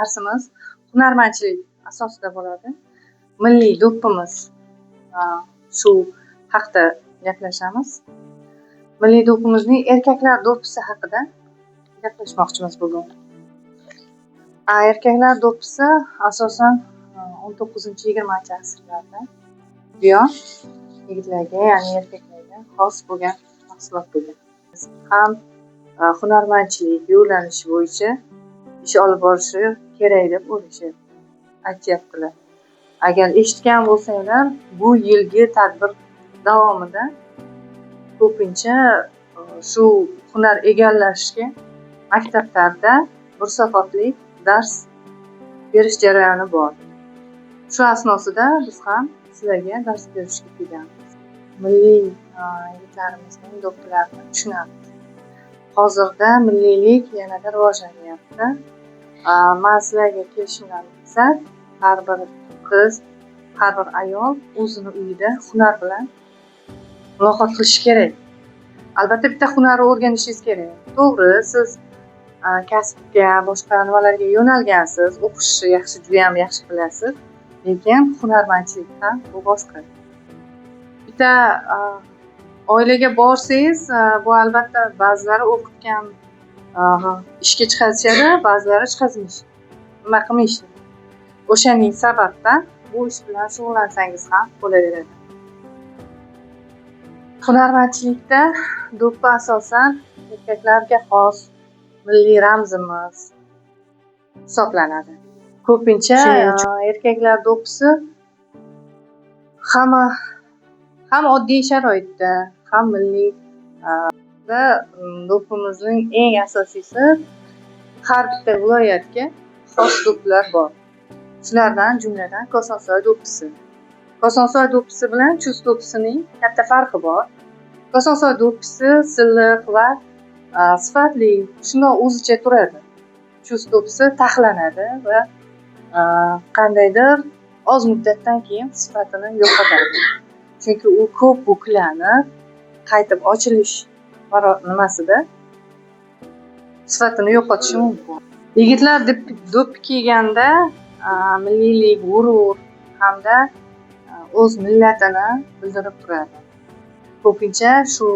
darsimiz hunarmandchilik asosida bo'ladi. Milliy do'ppimiz shu haqida gaplashamiz. Milliy do'ppimizning erkaklar do'ppisi haqida gaplashmoqchimiz bugun. Erkaklar do'ppisi asosan 19-20 asrlarda buyon yigitlarga, ya'ni erkaklarga xos bo'lgan mahsulot bo'lgan. Ham hunarmandchilik yo'nalishi bo'yicha ish olib borishi kerak deb aytyaptilar. Agar eshitgan bo'lsanglar, bu yilgi tadbir davomida ko'pincha shu hunar egallashga maktablarda bir soatlik dars berish jarayoni bor. Shu asnosida biz ham sizlarga dars berishga kelganmiz. Milliy yigitlarimizning do'ppilarini tushunamiz. Hozirda milliylik yanada rivojlanyapti. Men sizlarga kelishimdan maqsad har bir qiz, har bir ayol o'zini uyida hunar bilan muloqot qilishi kerak. Albatta bitta hunarni o'rganishingiz kerak. To'g'ri, siz kasbga, boshqa nimalarga yo'nalgansiz, o'qishni juda ham yaxshi bilasiz, lekin hunarmandchilik ham bu boshqa. Bitta oilaga borsangiz, bu albatta ba'zilari o'qitgan ishga chiqazishadi, ba'zilari chiqazmaydi. Nima qilmaydi. O'shaning sababdan bu ish bilan shug'ullansangiz ham bo'laveradi. Hunarmandchilikda do'ppi asosan erkaklarga xos milliy ramzimiz hisoblanadi. Ko'pincha erkaklar do'ppisi ham oddiy sharoitda, ham milliy va do'ppimizning eng asosiysi har bitta viloyatga xos do'ppilar bor. Shulardan jumladan Kosonsoy do'ppisi. Kosonsoy do'ppisi bilan Chust do'ppisining katta farqi bor. Kosonsoy do'ppisi silliq va sifatli, shundoq o'zicha turadi. Chust do'ppisi taxlanadi va qandaydir oz muddatdan keyin sifatini yo'qotadi. Chunki u ko'p buklanib, qaytib ochilish nimasida sifatini yo'qotishi mumkin. Yigitlar do'ppi kiyganda milliylik, g'urur hamda o'z millatini bildirib turadi. Ko'pincha shu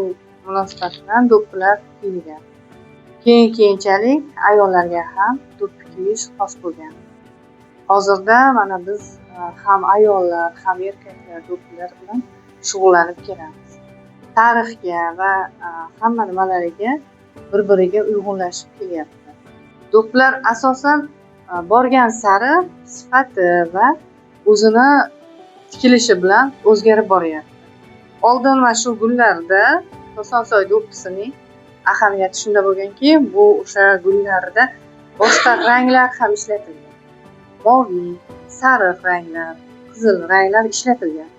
munosabat bilan do'ppilar kiyilgan. Keyinchalik ayollarga ham do'ppi kiyish xos bo'lgan. Hozirda mana biz ham ayollar, ham erkaklar do'ppilar bilan shug'ullanib kelamiz. Tarixga va hamma nimalariga bir-biriga uyg'unlashib kelyapti. Do'ppilar asosan borgan sari sifati va o'zini tikilishi bilan o'zgarib boryapti. Oldin mana shu gullarda Kosonsoy do'ppisining ahamiyati shunda bo'lganki, bu o'sha gullarda boshqa ranglar ham ishlatilgan. Moviy, sariq ranglar, qizil ranglar ishlatilgan.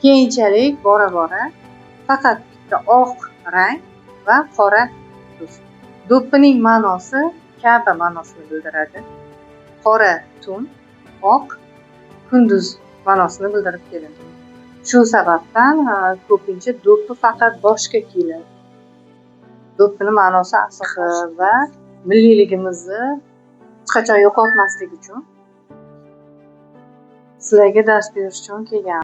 Keyinchalik bora-bora faqat bitta oq rang va qora tuz. Do'ppining ma'nosi Ka'ba ma'nosini bildiradi. Qora tun, oq kunduz ma'nosini bildirib keladi. Shu sababdan ko'pincha do'ppi faqat boshga kiyiladi. Do'ppining ma'nosi asosiy va milliyligimizni hech qachon yo'qotmaslik uchun sizlarga dars berish uchun kelgan.